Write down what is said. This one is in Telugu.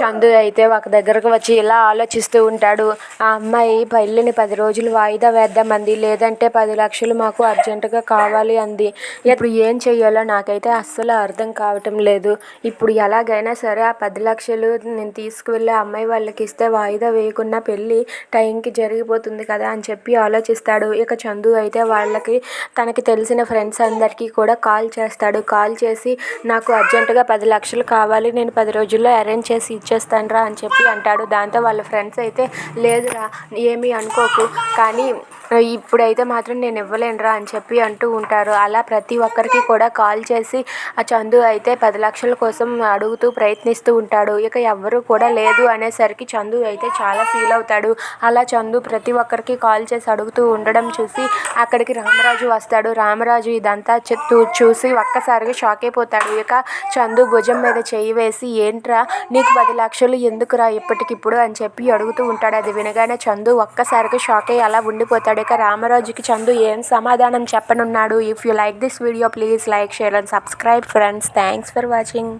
చందు అయితే ఒక దగ్గరకు వచ్చి ఇలా ఆలోచిస్తూ ఉంటాడు. ఆ అమ్మాయి పెళ్ళిని 10 రోజులు వాయిదా వేద్దామంది, లేదంటే 10 లక్షలు మాకు అర్జెంటుగా కావాలి అంది. ఇప్పుడు ఏం చెయ్యాలో నాకైతే అస్సలు అర్థం కావటం లేదు. ఇప్పుడు ఎలాగైనా సరే ఆ 10 లక్షలు నేను తీసుకువెళ్ళి ఆ అమ్మాయి వాళ్ళకి ఇస్తే వాయిదా వేయకుండా పెళ్ళి టైంకి జరిగిపోతుంది కదా అని చెప్పి ఆలోచిస్తాడు. ఇక చందు అయితే వాళ్ళకి తనకి తెలిసిన ఫ్రెండ్స్ అందరికీ కూడా కాల్ చేస్తాడు. కాల్ చేసి నాకు అర్జెంటుగా 10 లక్షలు కావాలి, నేను 10 రోజుల్లో అరేంజ్ చేసి ఇచ్చేస్తానురా అని చెప్పి అంటాడు. దాంతో వాళ్ళ ఫ్రెండ్స్ అయితే లేదురా ఏమీ అనుకోకు, కానీ ఇప్పుడైతే మాత్రం నేను ఇవ్వలేనురా అని చెప్పి అంటూ ఉంటారు. అలా ప్రతి ఒక్కరికి కూడా కాల్ చేసి ఆ చందు అయితే 10 లక్షల కోసం అడుగుతూ ప్రయత్నిస్తూ ఉంటాడు. ఇక ఎవ్వరూ కూడా లేదు అనేసరికి చందు అయితే చాలా ఫీల్ అవుతాడు. అలా చందు ప్రతి ఒక్కరికి కాల్ చేసి అడుగుతూ ఉండడం చూసి అక్కడికి రామరాజు వస్తాడు. రామరాజు ఇదంతా చూసి ఒక్కసారిగా షాక్ అయిపోతాడు. ఇక చందు భుజం మీద చెయ్యి వేసి ఏంట్రా నీకు 10 లక్షలు ఎందుకురా ఇప్పటికిప్పుడు అని చెప్పి అడుగుతూ ఉంటాడు. అది వినగానే చందు ఒక్కసారిగా షాక్ అయ్యి అలా ఉండిపోతాడు. ఇక రామరాజుకి చందు ఏం సమాధానం చెప్పనున్నాడు? If you like this video please like, share and subscribe friends. Thanks for watching.